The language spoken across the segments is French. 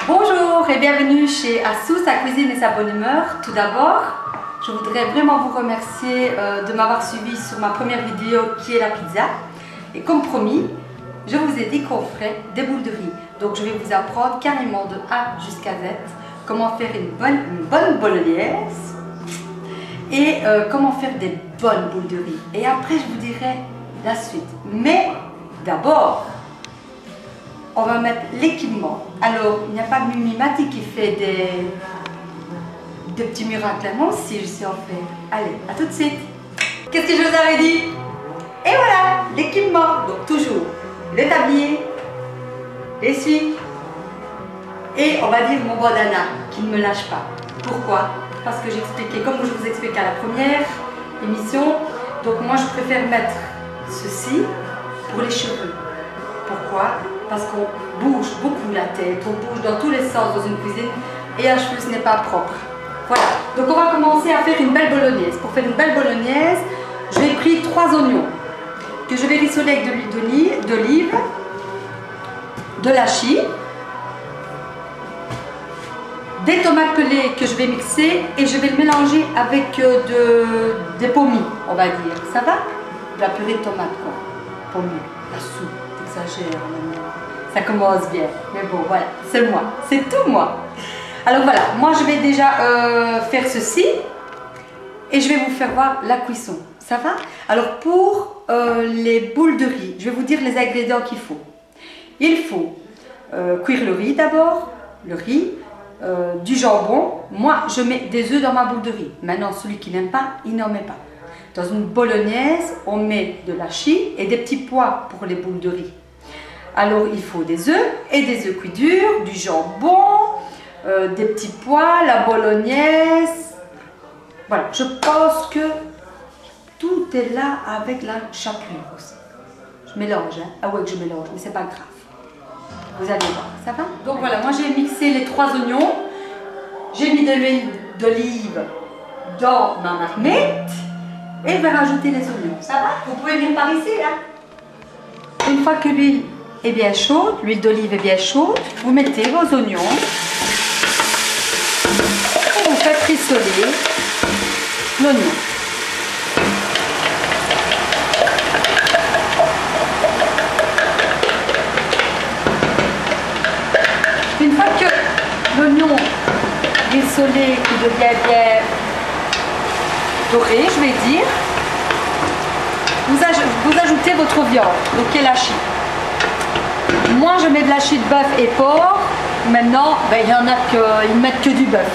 Bonjour et bienvenue chez Assou, sa cuisine et sa bonne humeur. Tout d'abord, je voudrais vraiment vous remercier de m'avoir suivi sur ma première vidéo qui est la pizza. Et comme promis, je vous ai dit qu'on ferait des boules de riz. Donc je vais vous apprendre carrément de A jusqu'à Z comment faire une bonne bolognaise et comment faire des bonnes boules de riz. Et après je vous dirai la suite. Mais d'abord, on va mettre l'équipement. Alors, il n'y a pas que Mimi Mati qui fait des petits miracles. Moi aussi, je sais en faire. Allez, à tout de suite. Qu'est-ce que je vous avais dit? Et voilà, l'équipement. Donc, toujours le tablier, l'essuie et on va dire mon bandana qui ne me lâche pas. Pourquoi? Parce que j'expliquais, comme je vous expliquais à la première émission, donc moi, je préfère mettre ceci pour les cheveux. Pourquoi? Parce qu'on bouge beaucoup la tête, on bouge dans tous les sens dans une cuisine et un cheveu ce n'est pas propre. Voilà, donc on va commencer à faire une belle bolognaise. Pour faire une belle bolognaise, j'ai pris 3 oignons que je vais rissoler avec de l'huile d'olive, de l'hachis, des tomates pelées que je vais mixer et je vais le mélanger avec des pommes, on va dire. Ça va? De la purée de tomates quoi. Pommes, la soupe, t'exagères maintenant. Ça commence bien, mais bon voilà, c'est moi, c'est tout moi. Alors voilà, moi je vais déjà faire ceci et je vais vous faire voir la cuisson, ça va? Alors pour les boules de riz, je vais vous dire les ingrédients qu'il faut. Il faut cuire le riz d'abord, le riz, du jambon. Moi je mets des œufs dans ma boule de riz. Maintenant celui qui n'aime pas, il n'en met pas. Dans une bolognaise, on met de l'hachis et des petits pois pour les boules de riz. Alors il faut des œufs et des œufs cuits durs, du jambon, des petits pois, la bolognaise. Voilà, je pense que tout est là avec la chapelure aussi. Je mélange, hein. Ah ouais que je mélange, mais c'est pas grave. Vous allez voir, ça va? Donc voilà, moi j'ai mixé les 3 oignons. J'ai mis de l'huile d'olive dans ma marmite et je vais rajouter les oignons. Ça va? Vous pouvez venir par ici là. Une fois que l'huile est bien chaude, l'huile d'olive est bien chaude, vous mettez vos oignons et vous faites rissoler l'oignon. Une fois que l'oignon rissolé qui devient bien doré, je vais dire, vous ajoutez votre viande, donc qui est l'hachis. Moi je mets de l'hachis de bœuf et porc. Maintenant, ben, il y en a qui ne mettent que du bœuf.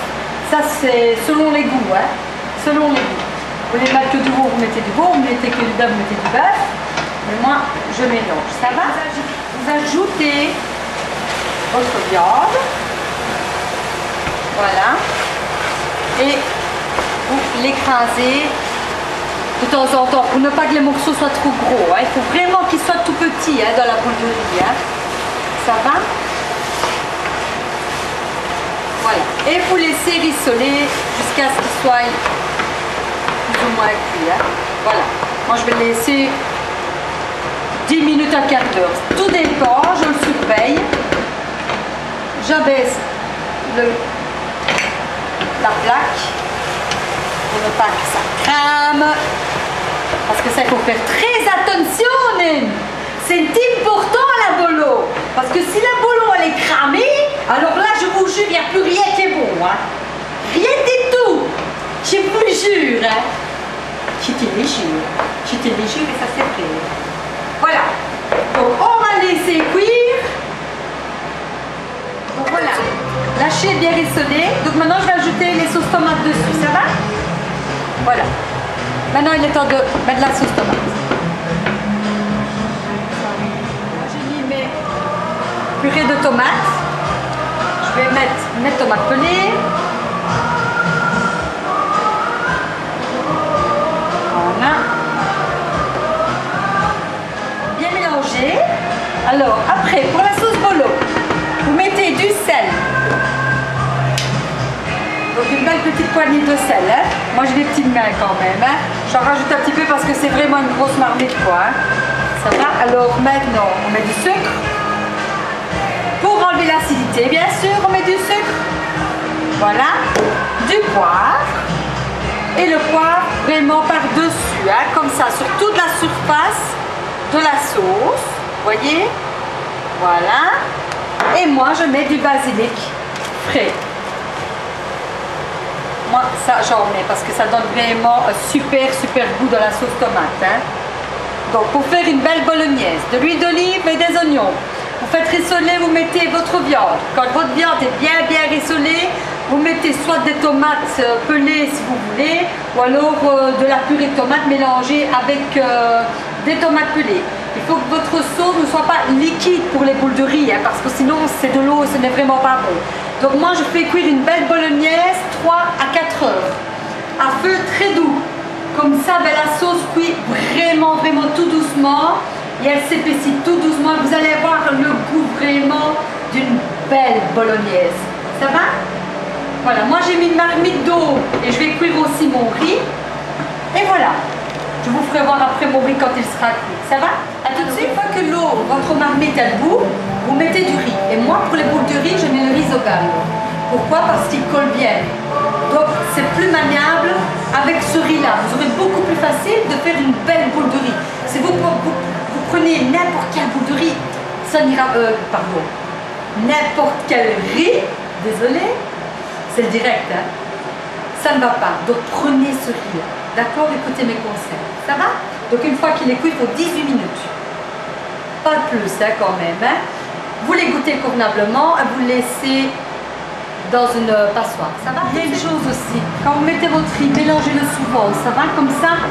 Ça c'est selon les goûts, hein, selon les goûts. Vous voulez mettre que du veau, vous mettez du veau, vous mettez que du bœuf, vous mettez du bœuf. Mais moi je mélange, ça va? Vous ajoutez votre viande, voilà, et vous l'écrasez de temps en temps pour ne pas que les morceaux soient trop gros, hein. Il faut vraiment qu'ils soient tout petits, hein, dans la boule de riz, hein. Ça va? Voilà, et vous laissez rissoler jusqu'à ce qu'il soit plus ou moins cuit, hein. Voilà, moi je vais le laisser 10 minutes à quart d'heure, tout dépend, je le surveille. J'abaisse la plaque pour ne pas que ça crame, parce que ça il faut faire très attention. C'est important la bolo, parce que si la bolo elle est cramée, alors là je vous jure il n'y a plus rien qui est bon, hein. Rien du tout, je vous jure, hein. Je te le jure et ça c'est vrai. Voilà, donc on va laisser cuire. Donc voilà, l'hachis est bien rissolé. Donc maintenant je vais ajouter les sauces tomates dessus, ça va? Voilà. Maintenant il est temps de mettre la sauce tomate. J'ai mis mes purées de tomates. Je vais mettre mes tomates pelées. Voilà. Bien mélangé. Alors après, pour la sauce bolo, vous mettez du sel. Donc une belle petite poignée de sel, hein. Moi j'ai des petites mains quand même, hein. J'en rajoute un petit peu parce que c'est vraiment une grosse marmite quoi, hein. Ça va? Alors maintenant on met du sucre pour enlever l'acidité bien sûr. on met du sucre. Voilà, du poivre. Et le poivre vraiment par-dessus, hein, comme ça, sur toute la surface de la sauce. Voyez? Voilà. Et moi, je mets du basilic frais. Moi, ça, j'en mets parce que ça donne vraiment un super goût dans la sauce tomate. Hein. Donc, pour faire une belle bolognaise, de l'huile d'olive et des oignons. Vous faites rissoler, vous mettez votre viande. Quand votre viande est bien rissolée, vous mettez soit des tomates pelées si vous voulez, ou alors de la purée de tomates mélangée avec des tomates pelées. Il faut que votre sauce ne soit pas liquide pour les boules de riz, hein, parce que sinon c'est de l'eau et ce n'est vraiment pas bon. Donc moi je fais cuire une belle bolognaise 3 à 4 heures, à feu très doux. Comme ça, ben, la sauce cuit vraiment tout doucement et elle s'épaissit tout doucement. Vous allez avoir le goût vraiment d'une belle bolognaise. Ça va? Voilà, moi j'ai mis une marmite d'eau et je vais cuire aussi mon riz. Et voilà, je vous ferai voir après mon riz quand il sera cuit. Ça va? À tout de suite. Une fois que l'eau, votre marmite elle bout, vous mettez du riz. Et moi pour les boules de riz, je mets le risogale. Pourquoi? Parce qu'il colle bien. Donc c'est plus maniable avec ce riz-là. Vous aurez beaucoup plus facile de faire une belle boule de riz. Si vous prenez n'importe quelle boule de riz, ça n'ira... pardon. N'importe quel riz, désolé, c'est le direct, hein. Ça ne va pas. Donc prenez ce riz-là. D'accord? Écoutez mes conseils. Ça va? Donc une fois qu'il est cuit, il faut 18 minutes. Pas plus, hein, quand même. Hein. Vous les goûtez convenablement et vous le laissez dans une passoire. Ça va? Il y a une chose aussi. Quand vous mettez votre riz, mélangez-le souvent. Ça va? Comme ça,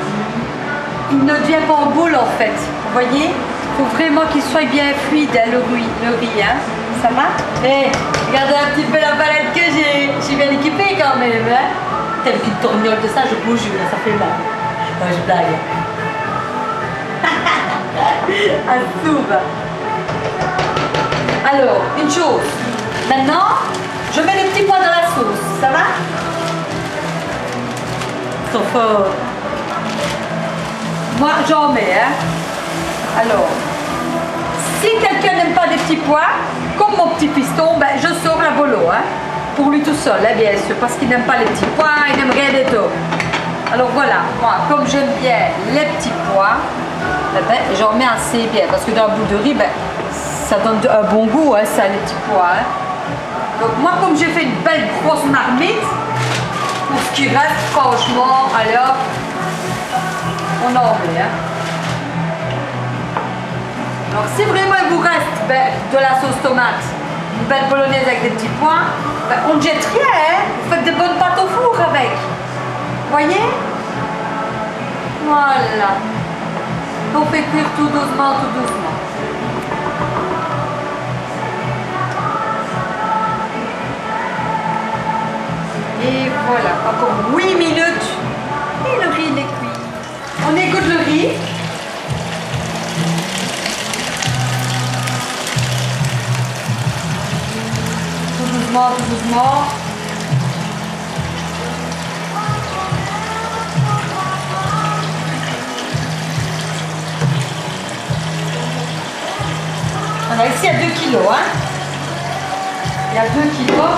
il ne devient pas en boule en fait. Vous voyez? Il faut vraiment qu'il soit bien fluide, hein, le riz. Hein. Ça va? Et regardez un petit peu la palette que j'ai. Je suis bien équipée quand même. Hein. Avec une tourniole de ça, je vous jure, ça fait mal. Non, je blague. Ah, soupe. Alors, une chose. Maintenant, je mets les petits pois dans la sauce. Ça va? Trop fort. Moi, j'en mets. Hein. Alors, si quelqu'un n'aime pas des petits pois, comme mon petit piston, ben, je sors la bolo. Hein. Pour lui tout seul, hein, bien sûr, parce qu'il n'aime pas les petits pois, il n'aime rien du tout. Alors voilà, moi, comme j'aime bien les petits pois, eh ben, j'en mets assez bien, parce que dans la boule de riz, ben, ça donne un bon goût, hein, ça, les petits pois. Hein. Donc moi, comme j'ai fait une belle grosse marmite, pour ce qui reste, franchement, allez hop, on en met. Hein. Alors si vraiment il vous reste ben, de la sauce tomate, une belle bolognaise avec des petits pois, ben, on ne jette rien, hein. Vous faites des bonnes pâtes au four avec. Vous voyez? Voilà. On fait cuire tout doucement, Et voilà, encore 8 minutes et le riz il est cuit. On égoutte le riz. Tout doucement. Alors ici il y a 2 kilos, hein. Il y a 2 kilos.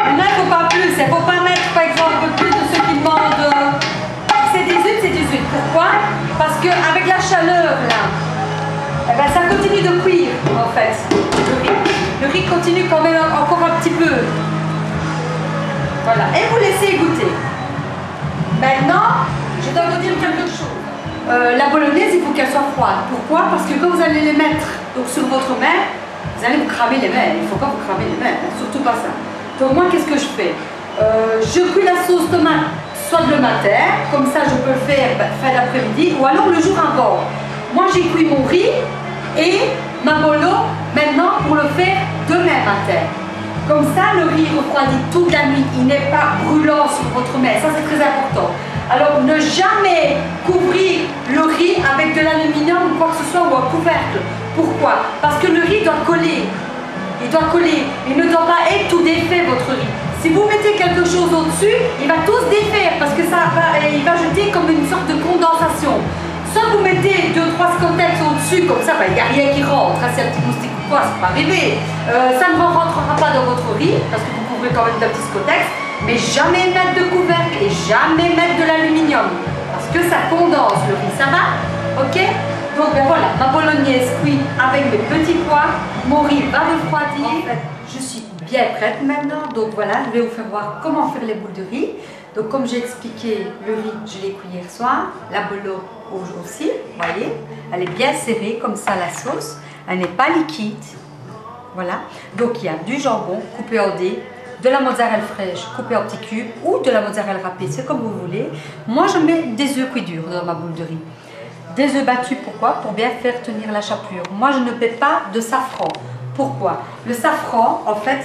Maintenant il ne faut pas plus, il ne faut pas mettre par exemple plus de ce qui demandent. C'est 18. Pourquoi? Parce qu'avec la chaleur là, eh ben, ça continue de cuire en fait. Le riz continue quand même encore un petit peu. Voilà, et vous laissez égoutter. Maintenant, je dois vous dire quelque chose. La bolognaise, il faut qu'elle soit froide. Pourquoi? Parce que quand vous allez les mettre donc, sur votre main, vous allez vous cramer les mains. Il ne faut pas vous cramer les mains, hein, surtout pas ça. Donc moi, qu'est-ce que je fais? Je cuis la sauce tomate soit le matin, comme ça je peux le faire fin d'après-midi, ou alors le jour avant. Moi j'ai cuit mon riz et ma bolo maintenant pour le faire demain matin. Comme ça le riz refroidit toute la nuit, il n'est pas brûlant sur votre main, ça c'est très important. Alors ne jamais couvrir le riz avec de l'aluminium ou quoi que ce soit ou un couvercle. Pourquoi? Parce que le riz doit coller. Il doit coller, il ne doit pas être tout défait votre riz. Si vous mettez quelque chose au-dessus, il va tout se défaire parce que il va jeter comme une sorte de condensation. Soit vous mettez 2-3 scotex au-dessus comme ça, il n'y a rien qui rentre. Hein, c'est un petit moustique ou quoi, c'est pas arrivé. Ça ne rentrera pas dans votre riz, parce que vous couvrez quand même d'un petit scotex, mais jamais mettre de couvercle et jamais mettre de l'aluminium, parce que ça condense le riz, ça va? Ok? Donc ben voilà, ma bolognaise cuite avec mes petits pois, mon riz va refroidir. En fait, je suis bien prête maintenant, donc voilà, je vais vous faire voir comment faire les boules de riz. Donc comme j'ai expliqué, le riz, je l'ai cuit hier soir, la bolo aussi, vous voyez, elle est bien serrée comme ça la sauce, elle n'est pas liquide, voilà. Donc il y a du jambon coupé en dés, de la mozzarella fraîche coupée en petits cubes ou de la mozzarella râpée, c'est comme vous voulez. Moi je mets des œufs cuits durs dans ma boule de riz. Des œufs battus, pourquoi? Pour bien faire tenir la chapelure. Moi je ne mets pas de safran. Pourquoi? Le safran, en fait,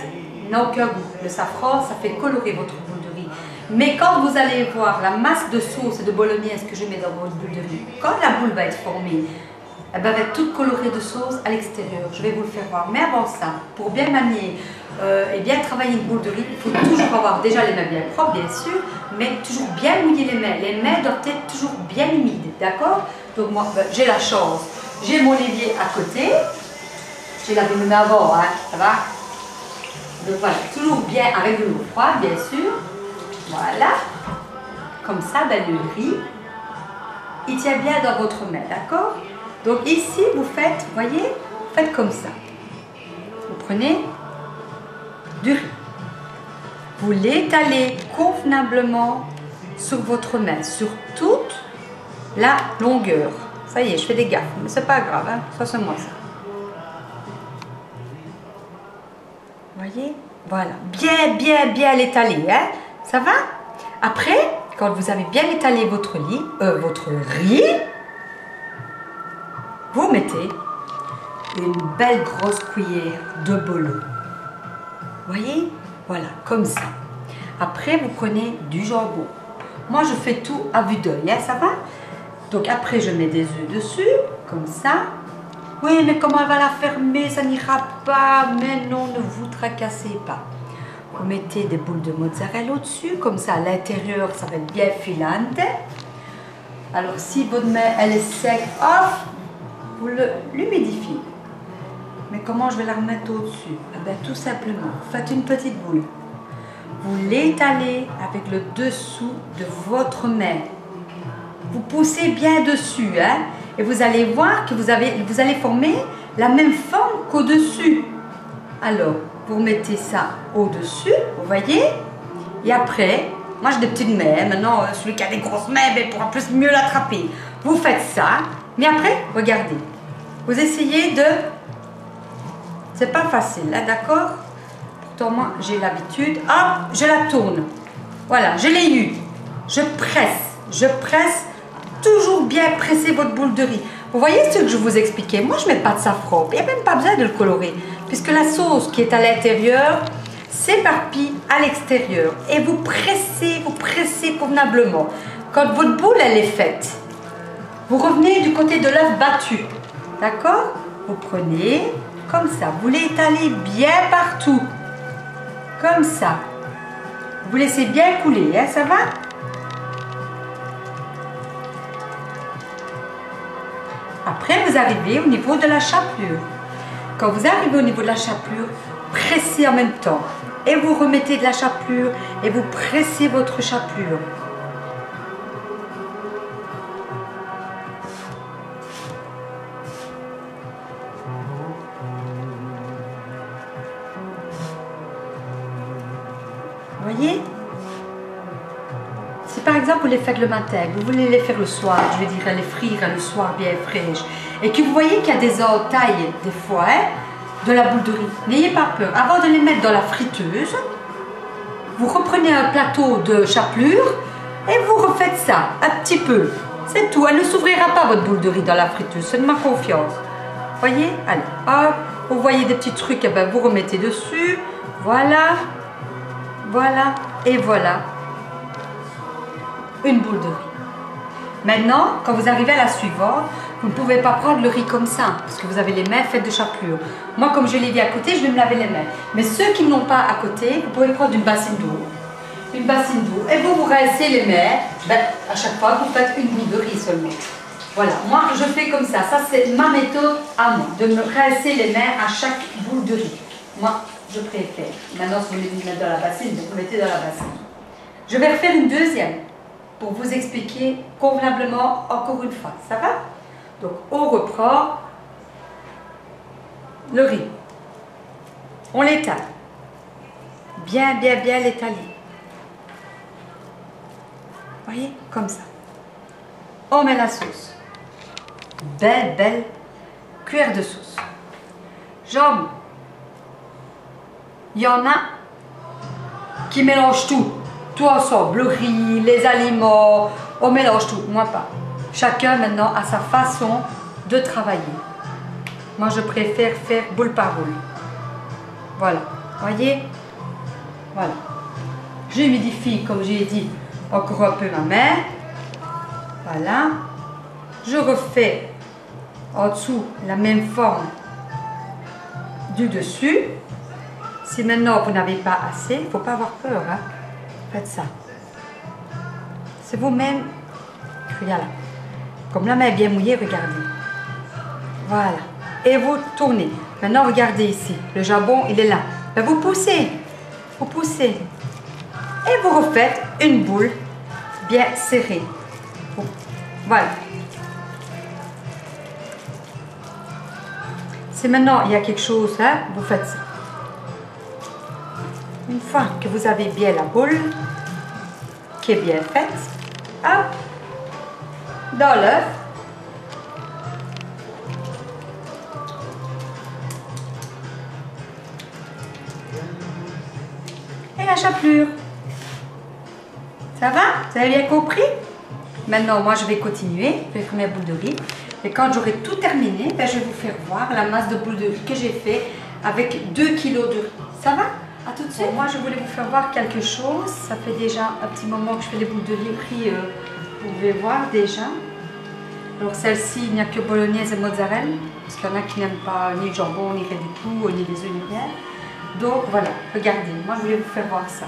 n'a aucun goût. Le safran, ça fait colorer votre boule de riz. Mais quand vous allez voir la masse de sauce et de bolognaise que je mets dans votre boule de riz, quand la boule va être formée, elle va être toute colorée de sauce à l'extérieur. Je vais vous le faire voir. Mais avant ça, pour bien manier et bien travailler une boule de riz, il faut toujours avoir déjà les mains bien propres, bien sûr, mais toujours bien mouiller les mains. Les mains doivent être toujours bien humides, d'accord? Donc moi, j'ai la chance. J'ai mon évier à côté. J'ai lavé mes mains avant, hein, ça va? Donc voilà, toujours bien avec de l'eau froide, bien sûr. Voilà. Comme ça, ben, le riz, il tient bien dans votre main, d'accord? Donc ici, vous faites, vous voyez, vous faites comme ça. Vous prenez du riz. Vous l'étalez convenablement sur votre main, sur toute la longueur. Ça y est, je fais des gaffes, mais c'est pas grave, hein, ça c'est moi ça. Vous voyez? Voilà, bien l'étaler, hein? Ça va? Après, quand vous avez bien étalé votre riz, vous mettez une belle grosse cuillère de bolo. Vous voyez? Voilà, comme ça. Après, vous prenez du jambon. Moi, je fais tout à vue d'œil, hein, ça va? Donc après, je mets des œufs dessus, comme ça. Oui, mais comment elle va la fermer? Ça n'ira pas. Mais non, ne vous tracassez pas. Vous mettez des boules de mozzarella au-dessus, comme ça, à l'intérieur, ça va être bien filante. Alors, si votre main, elle est sec, hop, vous l'humidifiez. Mais comment je vais la remettre au-dessus? Eh bien, tout simplement, faites une petite boule. Vous l'étalez avec le dessous de votre main. Vous poussez bien dessus, hein, et vous allez voir que vous allez former la même forme qu'au-dessus. Alors, vous mettez ça au-dessus, vous voyez? Et après, moi j'ai des petites mains, maintenant celui qui a des grosses mains, ben, pourra plus mieux l'attraper. Vous faites ça, mais après, regardez. Vous essayez de... C'est pas facile, hein, d'accord? Pourtant, moi, j'ai l'habitude. Hop, je la tourne. Voilà, je l'ai eu. Je presse. Toujours bien presser votre boule de riz. Vous voyez ce que je vous expliquais? Moi, je ne mets pas de safran. Il n'y a même pas besoin de le colorer. Puisque la sauce qui est à l'intérieur s'éparpille à l'extérieur. Et vous pressez convenablement. Quand votre boule, elle est faite, vous revenez du côté de l'œuf battu. D'accord? Vous prenez comme ça. Vous l'étalez bien partout. Comme ça. Vous laissez bien couler, hein, ça va? Après, vous arrivez au niveau de la chapelure. Quand vous arrivez au niveau de la chapelure, pressez en même temps. Et vous remettez de la chapelure et vous pressez votre chapelure. Vous voyez? Si par exemple vous les faites le matin, vous voulez les faire le soir, je veux dire les frire le soir bien fraîches, et que vous voyez qu'il y a des entailles des fois, hein, de la boule de riz, n'ayez pas peur. Avant de les mettre dans la friteuse, vous reprenez un plateau de chapelure et vous refaites ça un petit peu. C'est tout, elle ne s'ouvrira pas votre boule de riz dans la friteuse, c'est de ma confiance. Voyez? Allez, hop, vous voyez des petits trucs, et ben vous remettez dessus, voilà, voilà et voilà. Une boule de riz. Maintenant, quand vous arrivez à la suivante, vous ne pouvez pas prendre le riz comme ça, parce que vous avez les mains faites de chapelure. Moi, comme je l'ai dit à côté, je vais me laver les mains. Mais ceux qui n'ont pas à côté, vous pouvez prendre une bassine d'eau. Une bassine d'eau. Et vous rincez les mains. Ben, à chaque fois, vous faites une boule de riz seulement. Voilà, moi je fais comme ça. Ça c'est ma méthode à moi, de me rincer les mains à chaque boule de riz. Moi, je préfère. Maintenant, si vous voulez vous mettre dans la bassine, vous mettez dans la bassine. Je vais refaire une deuxième pour vous expliquer convenablement encore une fois. Ça va? Donc, on reprend le riz. On l'étale. Bien, bien, bien l'étaler. Voyez, comme ça. On met la sauce. Belle, belle cuillère de sauce. Jambes. Il y en a qui mélangent tout. Tout ensemble. Le riz, les aliments. On mélange tout. Moi pas. Chacun maintenant a sa façon de travailler. Moi je préfère faire boule par boule. Voilà. Voyez? Voilà. J'humidifie, comme j'ai dit, encore un peu ma main. Voilà. Je refais en dessous la même forme du dessus. Si maintenant vous n'avez pas assez, il ne faut pas avoir peur. Hein. Faites ça. C'est vous-même. Regarde là. Comme la main est bien mouillée, regardez. Voilà. Et vous tournez. Maintenant, regardez ici. Le jambon, il est là. Ben, vous poussez. Vous poussez. Et vous refaites une boule bien serrée. Voilà. Si maintenant il y a quelque chose, hein, vous faites ça. Une fois que vous avez bien la boule, qui est bien faite, hop, dans l'œuf. Et la chapelure. Ça va? Vous avez bien compris? Maintenant, moi, je vais continuer. Je vais faire mes boules de riz. Et quand j'aurai tout terminé, ben, je vais vous faire voir la masse de boules de riz que j'ai fait avec 2 kg de riz. Ça va? À tout de suite. Bon, moi, je voulais vous faire voir quelque chose. Ça fait déjà un petit moment que je fais les boules de riz. Vous pouvez voir déjà. Alors, celle-ci, il n'y a que bolognaise et mozzarella. Parce qu'il y en a qui n'aiment pas ni le jambon, ni rien du tout, ni les œufs, ni rien. Donc, voilà. Regardez. Moi, je voulais vous faire voir ça.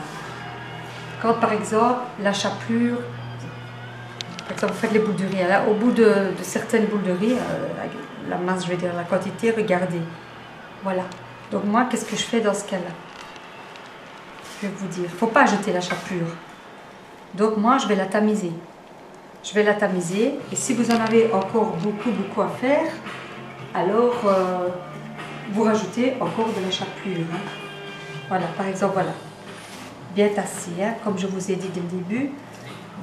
Quand, par exemple, la chapelure... Par exemple, vous faites les boules de riz. Là, au bout de certaines boules de riz, la masse, je vais dire la quantité, regardez. Voilà. Donc moi, qu'est-ce que je fais dans ce cas-là? Je vais vous dire. Il ne faut pas jeter la chapelure. Donc moi, je vais la tamiser. Je vais la tamiser. Et si vous en avez encore beaucoup à faire, alors vous rajoutez encore de la chapelure. Hein. Voilà, par exemple, voilà. Bien tassé, hein, comme je vous ai dit dès le début.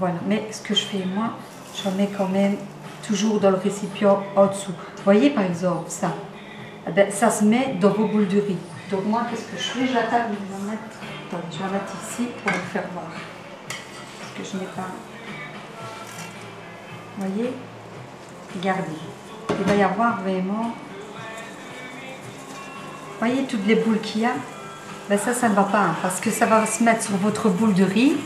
Voilà, mais ce que je fais moi, je mets quand même toujours dans le récipient en dessous. Vous voyez par exemple ça, eh bien, ça se met dans vos boules de riz. Donc moi, qu'est-ce que je fais? Je la tape, je vais la mettre, attendez, je vais la mettre ici pour vous faire voir. Parce que je n'ai pas... Vous voyez? Regardez, il va y avoir vraiment... Vous voyez toutes les boules qu'il y a? Ben ça ne va pas, hein, parce que ça va se mettre sur votre boule de riz.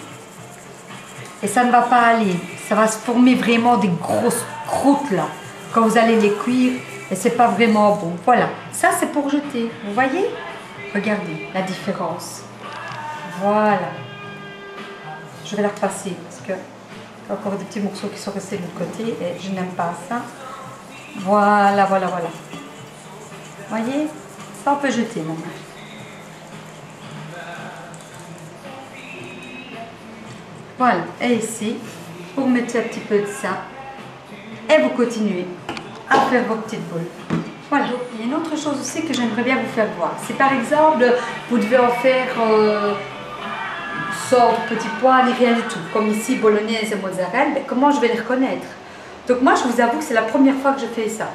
Et ça ne va pas aller. Ça va se former vraiment des grosses croûtes là. Quand vous allez les cuire. Et c'est pas vraiment bon. Voilà. Ça c'est pour jeter. Vous voyez? Regardez la différence. Voilà. Je vais la repasser parce que il y a encore des petits morceaux qui sont restés de l'autre côté. Et je n'aime pas ça. Voilà, voilà, voilà. Voyez? Ça on peut jeter maintenant. Voilà, et ici, vous mettez un petit peu de ça et vous continuez à faire vos petites boules. Voilà. Donc, il y a une autre chose aussi que j'aimerais bien vous faire voir. Si par exemple, vous devez en faire sans petits pois ni rien du tout, comme ici, bolognaise et mozzarella, ben, comment je vais les reconnaître? Donc moi, je vous avoue que c'est la première fois que je fais ça.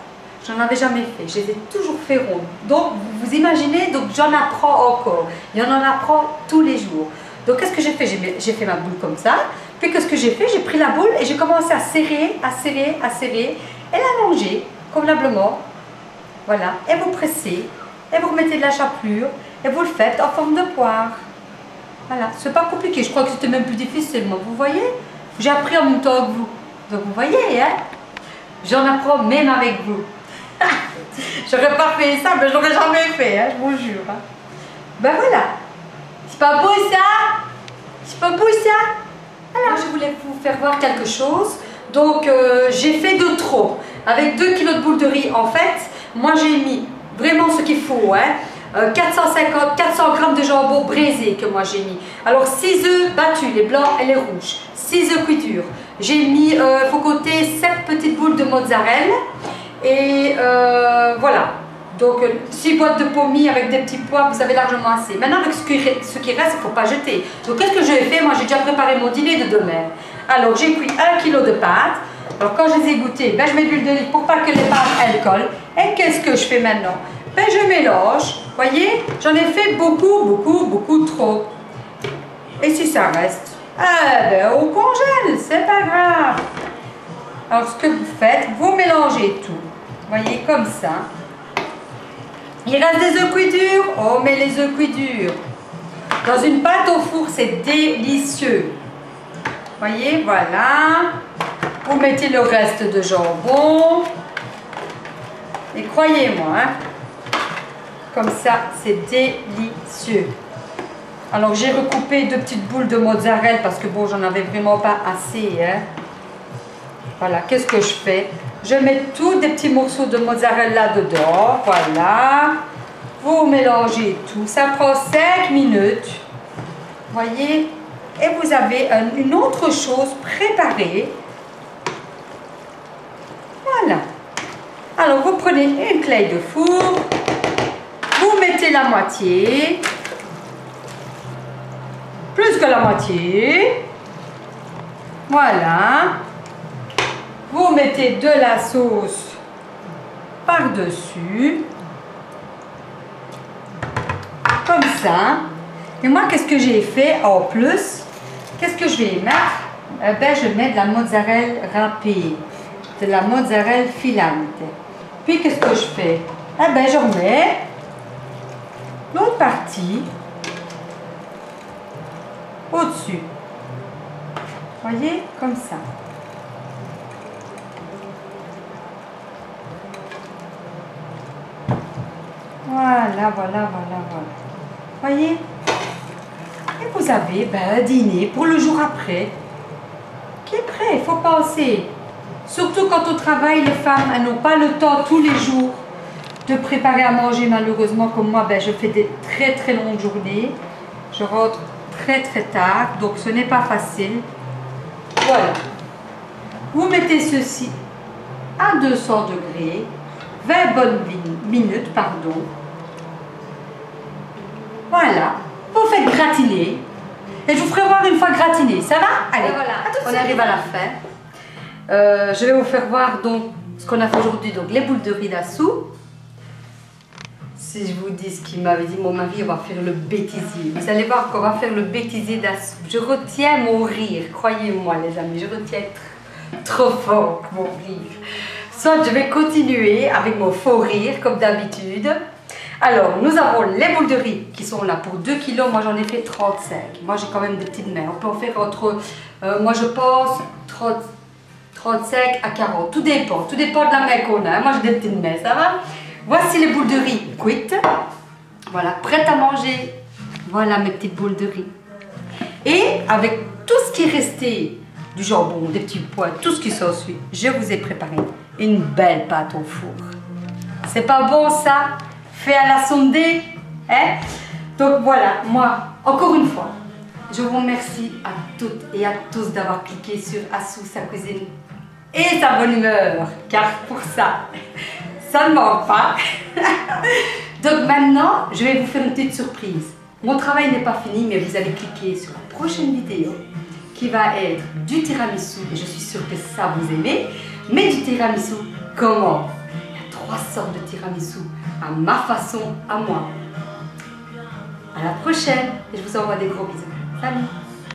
J'en avais jamais fait, je les ai toujours fait rondes. Donc, vous imaginez, donc j'en apprends encore. Et on en apprend tous les jours. Donc, qu'est-ce que j'ai fait? J'ai fait ma boule comme ça. Puis, qu'est-ce que j'ai fait? J'ai pris la boule et j'ai commencé à serrer, à serrer, à serrer. Et la manger, convenablement. Voilà. Et vous pressez. Et vous remettez de la chapelure. Et vous le faites en forme de poire. Voilà. C'est pas compliqué. Je crois que c'était même plus difficile, moi. Vous voyez? J'ai appris en même temps que vous. Donc, vous voyez, hein? J'en apprends même avec vous. J'aurais pas fait ça, mais j'aurais jamais fait, hein, je vous jure. Hein. Ben voilà. C'est pas beau ça? C'est pas beau ça? Alors, je voulais vous faire voir quelque chose. Donc j'ai fait de trop. Avec 2 kg de boules de riz, en fait, moi j'ai mis vraiment ce qu'il faut. 400 grammes de jambon braisé que moi j'ai mis. Alors 6 œufs battus, les blancs et les rouges. 6 œufs cuits durs. J'ai mis, faut compter 7 petites boules de mozzarella. Et voilà. Donc 6 boîtes de pommes avec des petits pois, vous avez largement assez. Maintenant avec ce qui reste, il ne faut pas jeter. Donc qu'est-ce que j'ai fait? Moi j'ai déjà préparé mon dîner de demain. Alors j'ai cuit 1 kg de pâtes. Alors quand je les ai goûtées, ben, je mets de l'huile d'olive pour pas que les pâtes elles collent. Et qu'est-ce que je fais maintenant? Ben, je mélange. Voyez, j'en ai fait beaucoup trop. Et si ça reste, ben, on congèle, c'est pas grave. Alors ce que vous faites, vous mélangez tout. Voyez, comme ça. Il reste des œufs cuits durs. On met les œufs cuits durs. Dans une pâte au four, c'est délicieux. Voyez, voilà. Vous mettez le reste de jambon. Et croyez-moi, comme ça, c'est délicieux. Alors, j'ai recoupé 2 petites boules de mozzarella parce que bon, j'en avais vraiment pas assez. Voilà, qu'est-ce que je fais? Je mets tous des petits morceaux de mozzarella dedans. Voilà. Vous mélangez tout. Ça prend 5 minutes. Voyez? Et vous avez une autre chose préparée. Voilà. Alors, vous prenez une clé de four. Vous mettez la moitié. Plus que la moitié. Voilà. Vous mettez de la sauce par-dessus. Comme ça. Et moi, qu'est-ce que j'ai fait en plus? Qu'est-ce que je vais mettre? Ben, je mets de la mozzarella râpée. De la mozzarella filante. Puis, qu'est-ce que je fais? Eh ben, je remets l'autre partie au-dessus. Voyez, comme ça. Voilà. Voyez? Et vous avez un dîner pour le jour après qui est prêt. Il faut penser. Surtout quand au travail, les femmes, elles n'ont pas le temps tous les jours de préparer à manger, malheureusement. Comme moi, ben, je fais des très longues journées. Je rentre très tard, donc ce n'est pas facile. Voilà. Vous mettez ceci à 200 degrés, 20 bonnes minutes, pardon. Voilà. Vous faites gratiner. Et je vous ferai voir une fois gratiné. Ça va? Allez, voilà. On arrive à la fin. Je vais vous faire voir donc ce qu'on a fait aujourd'hui. Donc les boules de riz d'Assou. Si je vous dis ce qu'il m'avait dit, mon mari, on va faire le bêtisier. Vous allez voir qu'on va faire le bêtisier d'Assou. Je retiens mon rire, croyez-moi les amis, je retiens trop fort mon rire. Soit je vais continuer avec mon faux rire comme d'habitude. Alors, nous avons les boules de riz qui sont là pour 2 kg. Moi, j'en ai fait 35. Moi, j'ai quand même des petites mains. On peut en faire entre, moi, je pense, 35 à 40. Tout dépend de la main qu'on a. Moi, j'ai des petites mains, ça va? Voici les boules de riz cuites. Voilà, prêtes à manger. Voilà mes petites boules de riz. Et avec tout ce qui est resté, du jambon, des petits pois, tout ce qui s'ensuit, je vous ai préparé une belle pâte au four. C'est pas bon ça? Fait à la sondée, hein? Donc voilà, moi, encore une fois, je vous remercie à toutes et à tous d'avoir cliqué sur Assou, sa cuisine et sa bonne humeur, car pour ça, ça ne manque pas. Donc maintenant, je vais vous faire une petite surprise. Mon travail n'est pas fini, mais vous allez cliquer sur la prochaine vidéo qui va être du tiramisu, et je suis sûre que ça vous aimez, mais du tiramisu comment? Il y a 3 sortes de tiramisu à ma façon, à moi. À la prochaine et je vous envoie des gros bisous. Salut!